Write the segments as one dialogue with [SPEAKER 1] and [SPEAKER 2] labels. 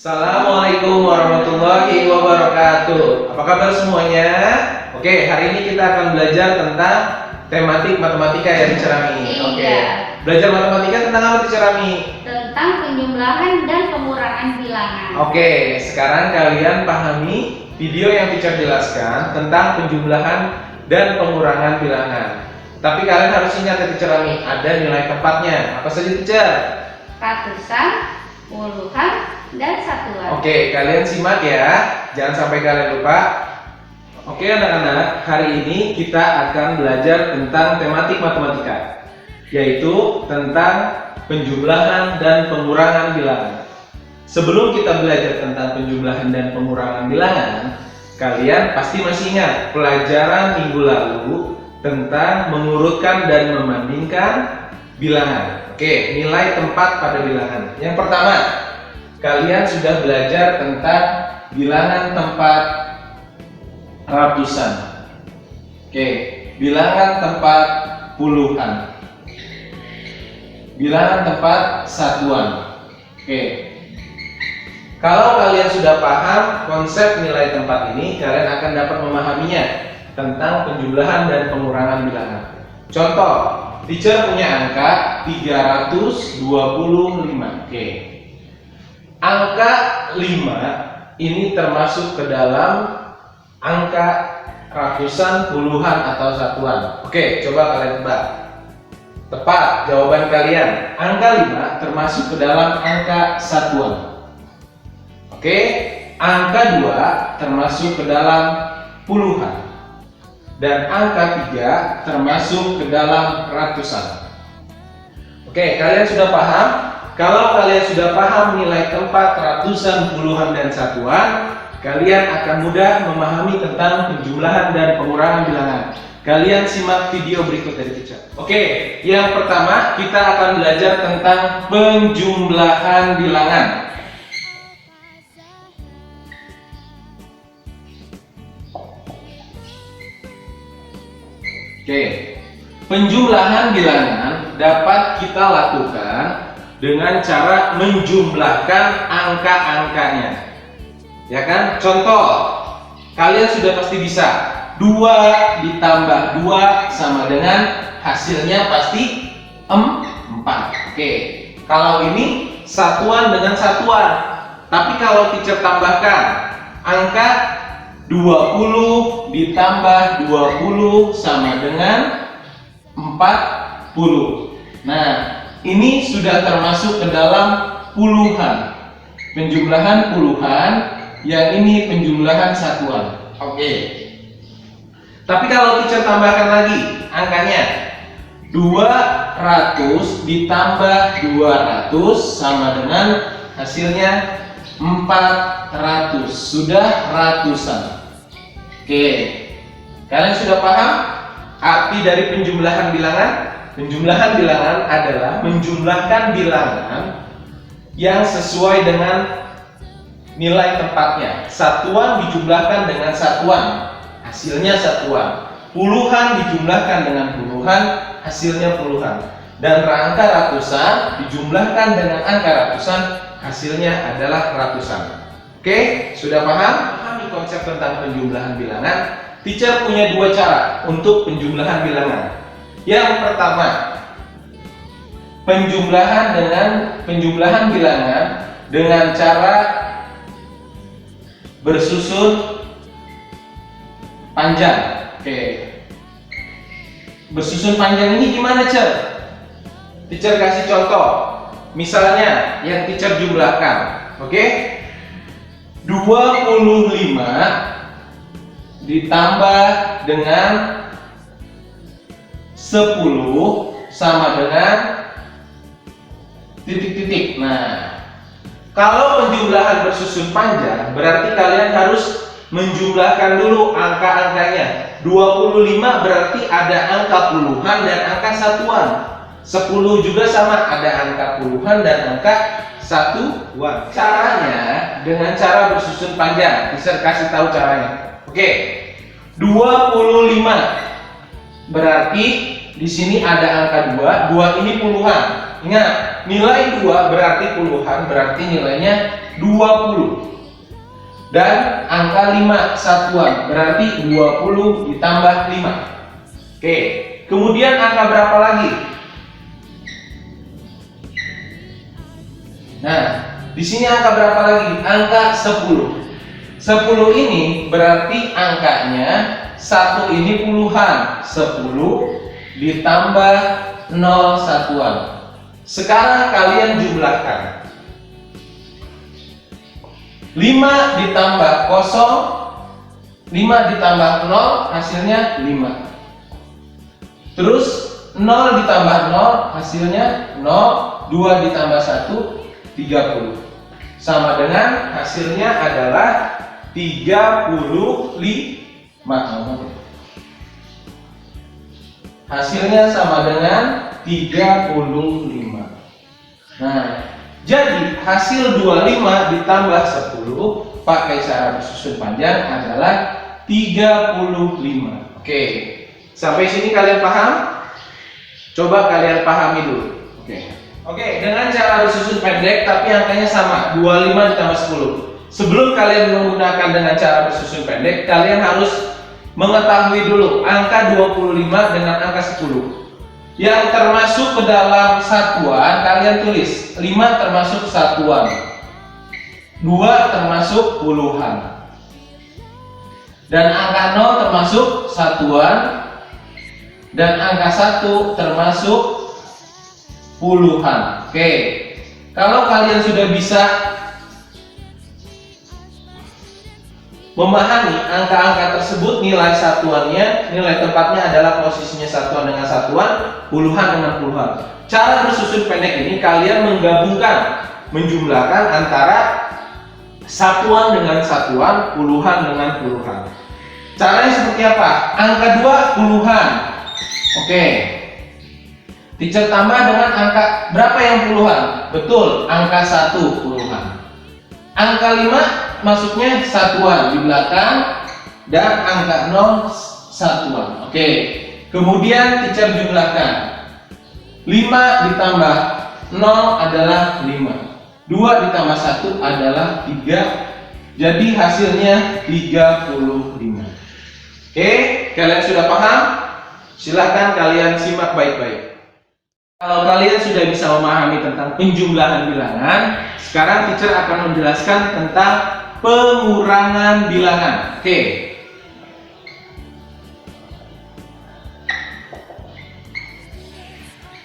[SPEAKER 1] Assalamualaikum warahmatullahi wabarakatuh. Apa kabar semuanya? Oke, hari ini kita akan belajar tentang tematik matematika ya Teacher Ami. Oke. Belajar matematika tentang apa Teacher Ami?
[SPEAKER 2] Tentang penjumlahan dan pengurangan bilangan.
[SPEAKER 1] Oke, sekarang kalian pahami video yang Teacher jelaskan tentang penjumlahan dan pengurangan bilangan. Tapi kalian harus ingat ya Teacher Ami, ada nilai tempatnya. Apa saja Teacher?
[SPEAKER 2] Ratusan, puluhan, dan satuan.
[SPEAKER 1] Oke, kalian simak ya, jangan sampai kalian lupa. Oke anak-anak, hari ini kita akan belajar tentang tematik matematika, yaitu tentang penjumlahan dan pengurangan bilangan. Sebelum kita belajar tentang penjumlahan dan pengurangan bilangan, kalian pasti masih ingat pelajaran minggu lalu tentang mengurutkan dan membandingkan bilangan. Oke, nilai tempat pada bilangan. Yang pertama, kalian sudah belajar tentang bilangan tempat ratusan. Oke, bilangan tempat puluhan. Bilangan tempat satuan. Oke. Kalau kalian sudah paham konsep nilai tempat ini, kalian akan dapat memahaminya tentang penjumlahan dan pengurangan bilangan. Contoh, teacher punya angka 325. Oke. Angka 5 ini termasuk ke dalam angka ratusan, puluhan, atau satuan. Oke, coba kalian tebak. Tepat jawaban kalian. Angka 5 termasuk ke dalam angka satuan. Oke, angka 2 termasuk ke dalam puluhan. Dan angka 3 termasuk ke dalam ratusan. Oke, kalian sudah paham? Kalau kalian sudah paham nilai tempat, ratusan, puluhan, dan satuan, kalian akan mudah memahami tentang penjumlahan dan pengurangan bilangan. Kalian simak video berikut dari teacher. Oke, yang pertama kita akan belajar tentang penjumlahan bilangan. Oke, penjumlahan bilangan dapat kita lakukan dengan cara menjumlahkan angka-angkanya. Ya kan? Contoh, kalian sudah pasti bisa 2 ditambah 2 sama dengan hasilnya pasti 4. Oke. Kalau ini satuan dengan satuan. Tapi kalau teacher tambahkan angka 20 ditambah 20 sama dengan 40. Nah, ini sudah termasuk ke dalam puluhan. Penjumlahan puluhan, yang ini penjumlahan satuan. Oke. Tapi kalau teacher tambahkan lagi angkanya 200 ditambah 200 sama dengan hasilnya 400. Sudah ratusan. Oke. Kalian sudah paham arti dari penjumlahan bilangan? Penjumlahan bilangan adalah menjumlahkan bilangan yang sesuai dengan nilai tempatnya. Satuan dijumlahkan dengan satuan, hasilnya satuan. Puluhan dijumlahkan dengan puluhan, hasilnya puluhan. Dan angka ratusan dijumlahkan dengan angka ratusan, hasilnya adalah ratusan. Oke, sudah paham? Pahami konsep tentang penjumlahan bilangan. Teacher punya 2 cara untuk penjumlahan bilangan. Yang pertama, penjumlahan bilangan dengan cara bersusun panjang. Oke. Bersusun panjang ini gimana, Cer? Teacher kasih contoh. Misalnya yang teacher jumlahkan. Oke? 25 ditambah dengan 10 sama dengan titik-titik. Nah, kalau penjumlahan bersusun panjang, berarti kalian harus menjumlahkan dulu angka-angkanya. 25 berarti ada angka puluhan dan angka satuan. 10 juga sama, ada angka puluhan dan angka satuan. Caranya dengan cara bersusun panjang. Bisa kasih tahu caranya. Oke. 25 berarti di sini ada angka 2 ini puluhan. Ingat, nilai 2 berarti puluhan, berarti nilainya 20. Dan angka 5 satuan, berarti 20 ditambah 5. Oke, kemudian angka berapa lagi? Nah, di sini angka berapa lagi? Angka 10. 10 ini berarti angkanya 1 ini puluhan. 10 ditambah 0 satuan. Sekarang kalian jumlahkan. 5 ditambah 0, 5 ditambah 0 hasilnya 5. Terus 0 ditambah 0 hasilnya 0, 2 ditambah 1 30. Sama dengan hasilnya adalah 35. Hasilnya sama dengan 35. Nah, jadi hasil 25 ditambah 10 pakai cara bersusun panjang adalah 35. Oke, sampai sini kalian paham? Coba kalian pahami dulu. Oke, dengan cara bersusun pendek tapi angkanya sama, 25 ditambah 10. Sebelum kalian menggunakan dengan cara bersusun pendek, kalian harus mengetahui dulu angka 25 dengan angka 10. Yang termasuk ke dalam satuan, kalian tulis 5 termasuk satuan, 2 termasuk puluhan, dan angka 0 termasuk satuan, dan angka 1 termasuk puluhan. Oke, kalau kalian sudah bisa memahami angka-angka tersebut, nilai satuannya, nilai tempatnya adalah posisinya satuan dengan satuan, puluhan dengan puluhan. Cara bersusun pendek ini kalian menggabungkan, menjumlahkan antara satuan dengan satuan, puluhan dengan puluhan. Caranya seperti apa? Angka 2 puluhan. Oke. Teacher tambah dengan angka berapa yang puluhan? Betul, angka 1 puluhan. Angka 5 masuknya satuan di belakang, dan angka 0 satuan. Oke. Kemudian teacher jumlahkan. 5 ditambah 0 adalah 5. 2 ditambah 1 adalah 3. Jadi hasilnya 35. Oke, kalian sudah paham? Silahkan kalian simak baik-baik. Kalau kalian sudah bisa memahami tentang penjumlahan bilangan, sekarang teacher akan menjelaskan tentang pengurangan bilangan. Oke.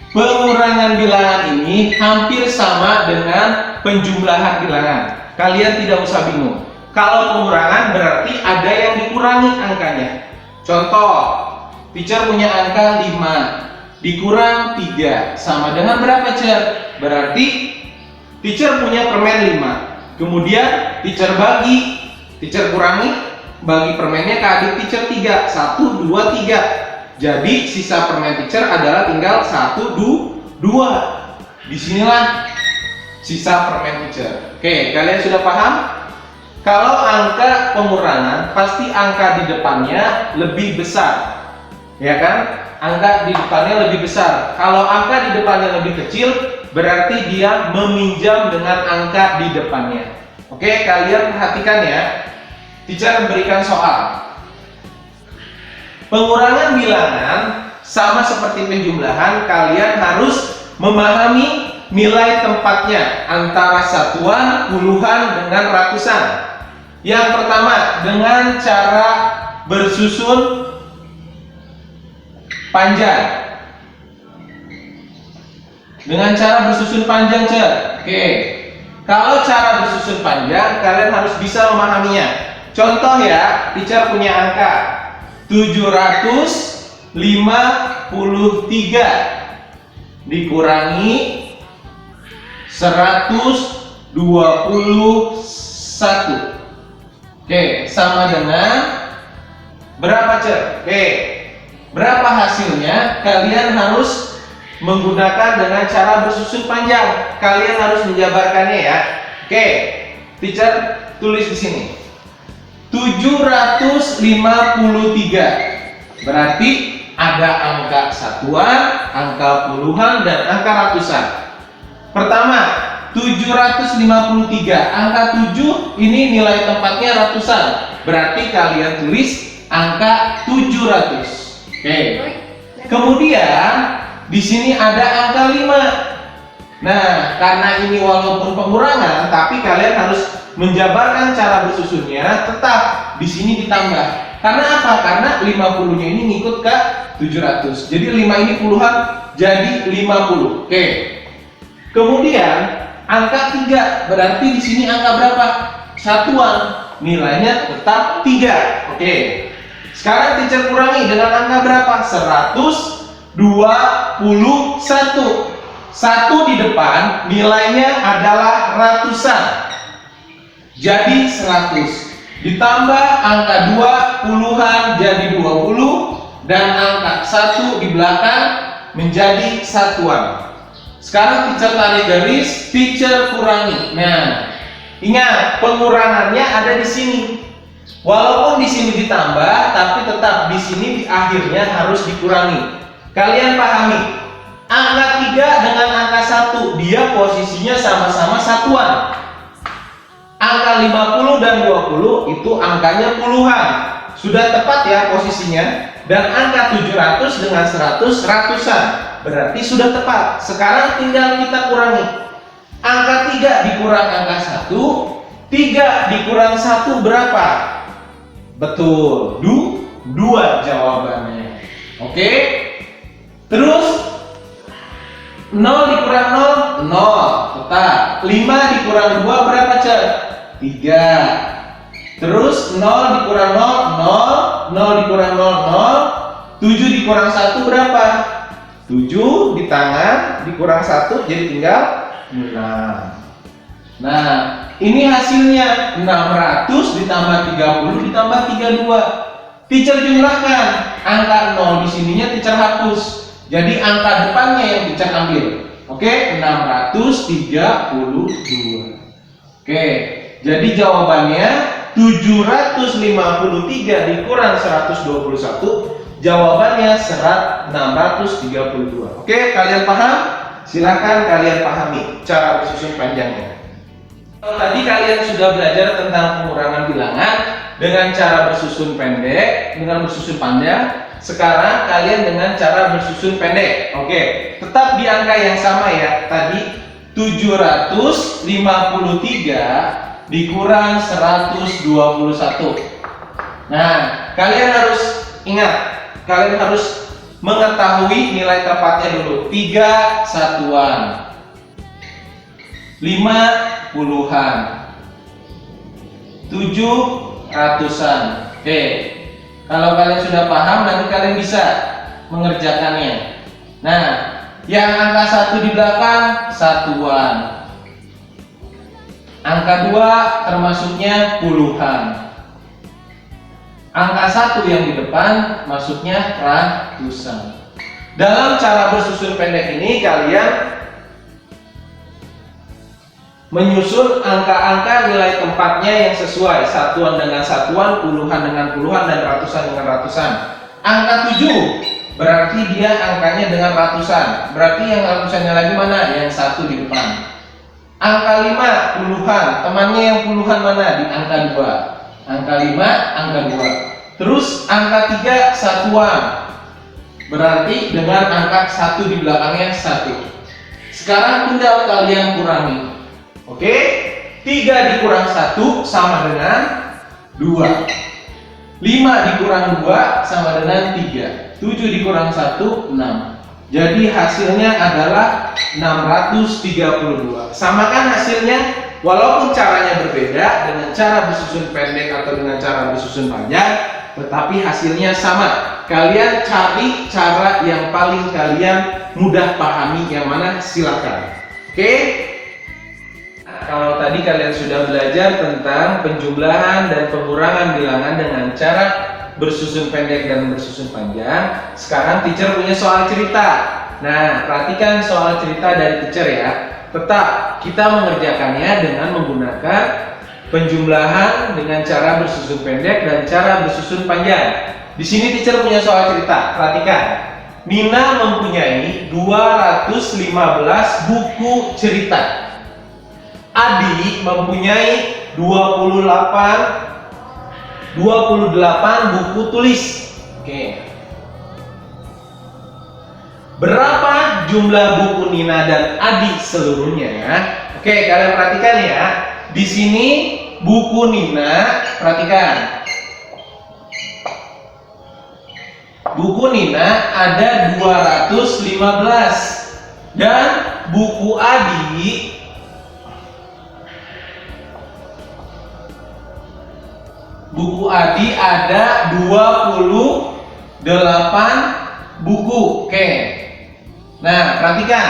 [SPEAKER 1] Pengurangan bilangan ini hampir sama dengan penjumlahan bilangan. Kalian tidak usah bingung. Kalau pengurangan berarti ada yang dikurangi angkanya. Contoh, teacher punya angka 5. Dikurang 3 sama dengan berapa, Cer? Berarti teacher punya permen 5. Kemudian teacher bagi, teacher kurangi, bagi permennya ke adik teacher 3. 1, 2, 3. Jadi sisa permen teacher adalah tinggal 1, 2. Disinilah sisa permen teacher. Oke, kalian sudah paham? Kalau angka pengurangan pasti angka di depannya lebih besar. Ya kan? Angka di depannya lebih besar. Kalau angka di depannya lebih kecil, berarti dia meminjam dengan angka di depannya. Oke, kalian perhatikan ya. Teacher memberikan soal. Pengurangan bilangan sama seperti penjumlahan, kalian harus memahami nilai tempatnya antara satuan, puluhan, dengan ratusan. Yang pertama, dengan cara bersusun panjang. Dengan cara bersusun panjang, Cer. Oke. Kalau cara bersusun panjang, kalian harus bisa memahaminya. Contoh ya, teacher punya angka 753 dikurangi 121. Oke, sama dengan berapa, Cer? Oke. Berapa hasilnya? Kalian harus menggunakan dengan cara bersusun panjang. Kalian harus menjabarkannya ya. Oke, teacher tulis di sini 753. Berarti ada angka satuan, angka puluhan, dan angka ratusan. Pertama, 753. Angka 7 ini nilai tempatnya ratusan. Berarti kalian tulis angka 700. Oke. Kemudian di sini ada angka 5. Nah, karena ini walaupun pengurangan, tapi kalian harus menjabarkan cara bersusunnya, tetap di sini ditambah. Karena apa? Karena 50-nya ini ngikut ke 700. Jadi 5 ini puluhan jadi 50. Oke. Kemudian angka 3, berarti di sini angka berapa? Satuan. Nilainya tetap 3. Oke. Sekarang teacher kurangi dengan angka berapa? 121. 1 di depan nilainya adalah ratusan. Jadi 100. Ditambah angka 2 puluhan jadi 20 dan angka 1 di belakang menjadi satuan. Sekarang teacher tarik garis, teacher kurangi. Nah, ingat pengurangannya ada di sini. Walaupun di sini ditambah, tapi tetap di sini di akhirnya harus dikurangi. Kalian pahami? Angka 3 dengan angka 1, dia posisinya sama-sama satuan. Angka 50 dan 20 itu angkanya puluhan. Sudah tepat ya posisinya. Dan angka 700 dengan 100 ratusan. Berarti sudah tepat. Sekarang tinggal kita kurangi. Angka 3 dikurang angka 1, 3 dikurang 1 berapa? Betul, 2 jawabannya. Oke. Terus 0 dikurang 0, 0, tetap. 5 dikurang 2 berapa, Cek? 3. Terus 0 dikurang 0, 0, 0 dikurang 0, 0. 7 dikurang 1 berapa? 7 di tangan dikurang 1 jadi tinggal 6. Nah, ini hasilnya 600 ditambah 30 ditambah 32. Teacher jumlahkan. Angka 0 di sininya teacher hapus. Jadi angka depannya yang teacher ambil. Oke, 632. Oke, jadi jawabannya 753 dikurang 121. Jawabannya 632. Oke, kalian paham? Silahkan kalian pahami cara bersusun panjangnya. Tadi kalian sudah belajar tentang pengurangan bilangan dengan cara bersusun pendek, dengan bersusun panjang. Sekarang kalian dengan cara bersusun pendek. Oke, tetap di angka yang sama ya. Tadi 753 dikurang 121. Nah, kalian harus ingat, kalian harus mengetahui nilai tepatnya dulu. 3 satuan, 5 puluhan, 7 ratusan. Oke, kalau kalian sudah paham, nanti kalian bisa mengerjakannya. Nah, yang angka 1 di belakang satuan, angka 2 termasuknya puluhan, angka 1 yang di depan masuknya ratusan. Dalam cara bersusun pendek ini kalian menyusun angka-angka nilai tempatnya yang sesuai, satuan dengan satuan, puluhan dengan puluhan, dan ratusan dengan ratusan. Angka 7 berarti dia angkanya dengan ratusan. Berarti yang ratusannya lagi mana? Yang 1 di depan. Angka 5 puluhan, temannya yang puluhan mana? Di angka 2. Angka 5, angka 2. Terus angka 3 satuan. Berarti dengan angka 1 di belakangnya 1. Sekarang tinggal kalian kurangi. Oke, 3 dikurang 1 sama dengan 2. 5 dikurang 2 sama dengan 3. 7 dikurang 1, 6. Jadi hasilnya adalah 632. Samakan hasilnya, walaupun caranya berbeda dengan cara bersusun pendek atau dengan cara bersusun panjang, tetapi hasilnya sama. Kalian cari cara yang paling kalian mudah pahami, yang mana silakan. Oke? Kalau tadi kalian sudah belajar tentang penjumlahan dan pengurangan bilangan dengan cara bersusun pendek dan bersusun panjang, sekarang teacher punya soal cerita. Nah, perhatikan soal cerita dari teacher ya. Tetap kita mengerjakannya dengan menggunakan penjumlahan dengan cara bersusun pendek dan cara bersusun panjang. Di sini teacher punya soal cerita. Perhatikan. Nina mempunyai 215 buku cerita. Adi mempunyai 28 buku tulis. Oke. Berapa jumlah buku Nina dan Adi seluruhnya ya? Oke, kalian perhatikan ya. Di sini buku Nina, perhatikan. Buku Nina ada 215 dan buku Adi ada 28 buku. Oke. Nah, perhatikan.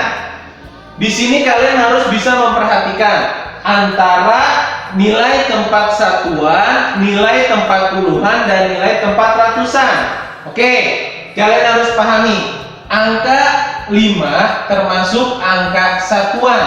[SPEAKER 1] Di sini kalian harus bisa memperhatikan antara nilai tempat satuan, nilai tempat puluhan, dan nilai tempat ratusan. Oke, kalian harus pahami. Angka 5 termasuk angka satuan.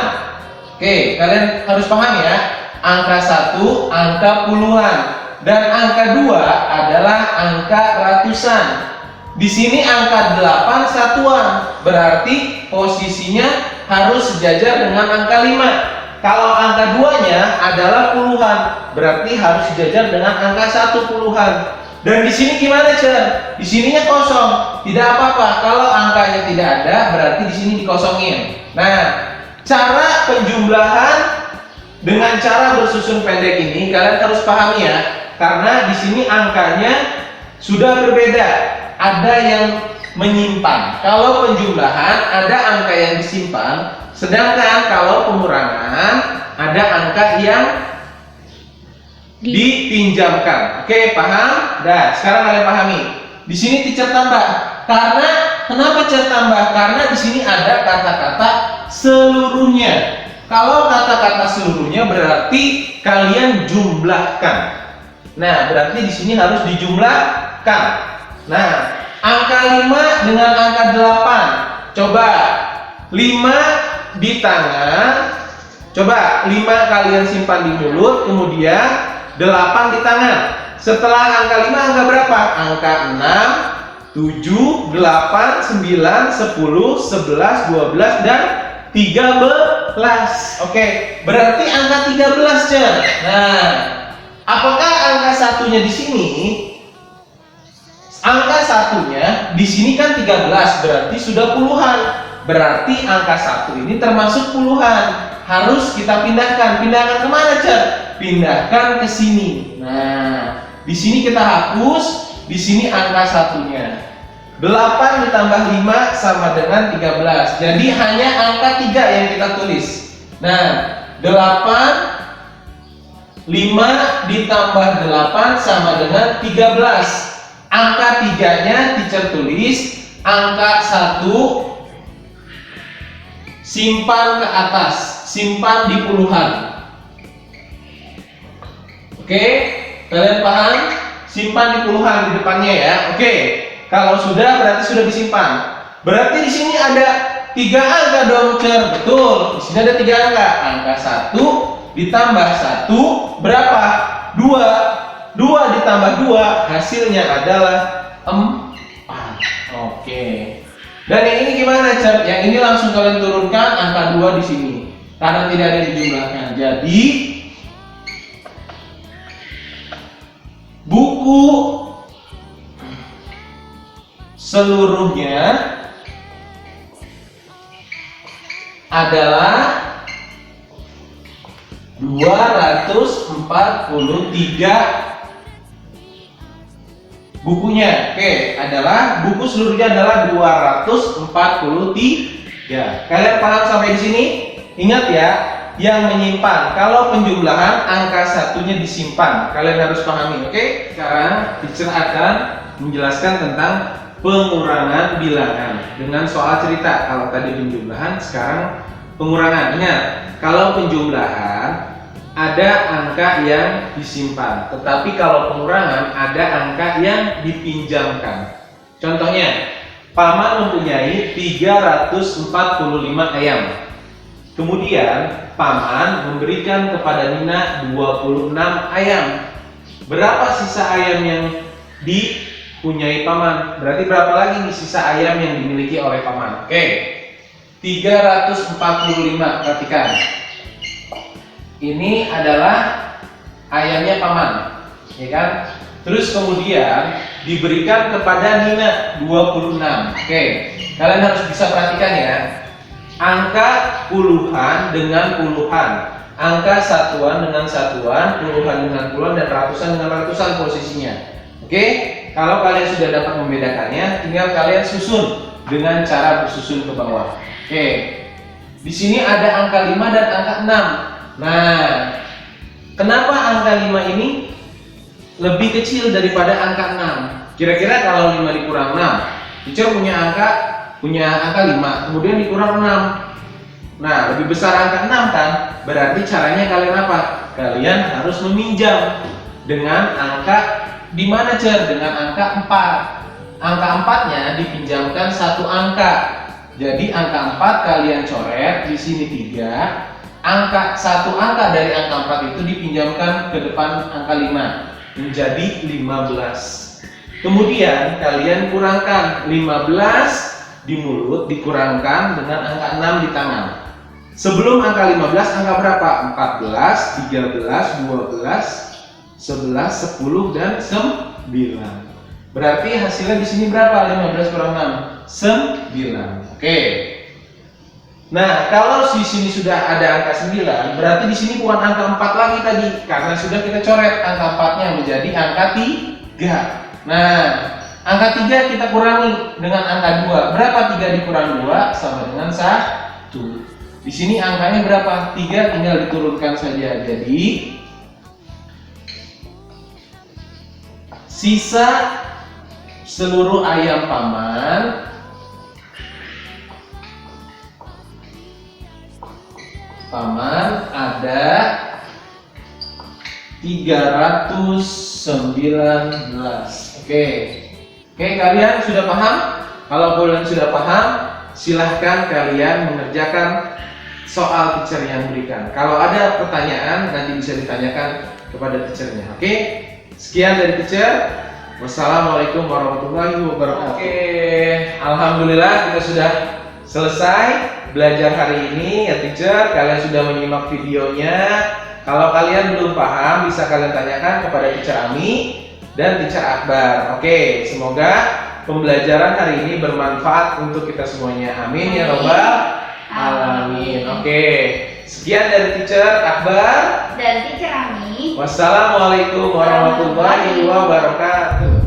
[SPEAKER 1] Oke, kalian harus paham ya. Angka 1 angka puluhan dan angka 2 adalah angka ratusan. Di sini angka 8 satuan, berarti posisinya harus sejajar dengan angka 5. Kalau angka 2-nya adalah puluhan, berarti harus sejajar dengan angka 1 puluhan. Dan di sini gimana, Cer? Di sininya kosong, tidak apa-apa. Kalau angkanya tidak ada, berarti di sini dikosongin. Nah, cara penjumlahan dengan cara bersusun pendek ini kalian harus pahami ya, karena di sini angkanya sudah berbeda. Ada yang menyimpan. Kalau penjumlahan ada angka yang disimpan, sedangkan kalau pengurangan ada angka yang dipinjamkan. Oke, paham? Dah, sekarang kalian pahami. Di sini teacher tambah. Karena kenapa teacher tambah? Karena di sini ada kata-kata seluruhnya. Kalau kata-kata seluruhnya berarti kalian jumlahkan. Nah, berarti di sini harus dijumlahkan. Nah, angka 5 dengan angka 8. Coba 5 di tangan. Coba 5 kalian simpan di mulut, kemudian 8 di tangan. Setelah angka 5 angka berapa? Angka 6, 7, 8, 9, 10, 11, 12 dan 13. Oke, berarti angka 13, Cer. Nah, apakah angka satunya di sini? Angka satunya di sini kan 13, berarti sudah puluhan. Berarti angka 1 ini termasuk puluhan. Harus kita pindahkan. Pindahkan kemana, Cer? Pindahkan ke sini. Nah, di sini kita hapus. Di sini angka satunya. 8 ditambah 5 sama dengan 13. Jadi hanya angka 3 yang kita tulis. Nah, 5 ditambah 8 sama dengan 13. Angka 3-nya teacher tulis, angka 1 simpan ke atas, simpan di puluhan. Oke, kalian paham? Simpan di puluhan di depannya ya. Oke, kalau sudah berarti sudah disimpan. Berarti di sini ada 3 angka dong, Cer. Betul, di sini ada 3 angka. Angka 1 ditambah 1 berapa? 2. 2 ditambah 2 hasilnya adalah 4. Oke. Dan yang ini gimana, Cer? Yang ini langsung kalian turunkan angka 2 di sini karena tidak ada yang dijumlahkan. Jadi buku seluruhnya adalah 243 bukunya. Oke, adalah buku seluruhnya adalah 243. Kalian paham sampai di sini? Ingat ya, yang menyimpan. Kalau penjumlahan angka satunya disimpan. Kalian harus pahami, oke? Sekarang teacher akan menjelaskan tentang pengurangan bilangan dengan soal cerita. Kalau tadi penjumlahan, sekarang pengurangan. Ingat, kalau penjumlahan ada angka yang disimpan, tetapi kalau pengurangan ada angka yang dipinjamkan. Contohnya, Paman mempunyai 345 ayam. Kemudian Paman memberikan kepada Nina 26 ayam. Berapa sisa ayam yang dipunyai Paman? Berarti berapa lagi nih sisa ayam yang dimiliki oleh Paman? Oke, 345, perhatikan. ini adalah ayamnya paman, ya kan? Terus kemudian diberikan kepada Nina 26. Oke, kalian harus bisa perhatikan ya. Angka puluhan dengan puluhan, angka satuan dengan satuan, puluhan dengan puluhan, dan ratusan dengan ratusan posisinya. Oke, kalau kalian sudah dapat membedakannya, tinggal kalian susun dengan cara bersusun ke bawah. Oke, di sini ada angka 5 dan angka 6. Nah, kenapa angka 5 ini lebih kecil daripada angka 6? Kira-kira kalau 5 dikurang 6, teacher punya angka 5, kemudian dikurang 6. Nah, lebih besar angka 6 kan? Berarti caranya kalian apa? Kalian harus meminjam dengan angka di mana, Cer? Dengan angka 4. Angka 4-nya dipinjamkan satu angka. Jadi angka 4 kalian coret, di sini 3. Satu angka dari angka 4 itu dipinjamkan ke depan angka 5 menjadi 15. Kemudian kalian kurangkan 15 di mulut dikurangkan dengan angka 6 di tangan. Sebelum angka 15 angka berapa? 14, 13, 12, 11, 10 dan 9. Berarti hasilnya di sini berapa? 15 kurang 6, 9. Oke. Nah, kalau di sini sudah ada angka 9, berarti di sini bukan angka 4 lagi tadi, karena sudah kita coret angka 4-nya menjadi angka 3. Nah, angka 3 kita kurangi dengan angka 2. Berapa 3 dikurang 2? Sama dengan 1. Di sini angkanya berapa? 3, tinggal diturunkan saja. Jadi sisa seluruh ayam paman ada 319. Oke, kalian sudah paham? Kalau kalian sudah paham, silahkan kalian mengerjakan soal teacher yang berikan. Kalau ada pertanyaan, nanti bisa ditanyakan kepada teachernya. Oke, sekian dari teacher. Wassalamualaikum warahmatullahi wabarakatuh. Oke, alhamdulillah kita sudah selesai belajar hari ini ya teacher. Kalian sudah menyimak videonya. Kalau kalian belum paham, bisa kalian tanyakan kepada teacher Ami dan teacher Akbar. Oke, semoga pembelajaran hari ini bermanfaat untuk kita semuanya. Amin ya robbal alamin. Oke, sekian dari teacher Akbar
[SPEAKER 2] dan teacher Ami.
[SPEAKER 1] Wassalamualaikum warahmatullahi wabarakatuh.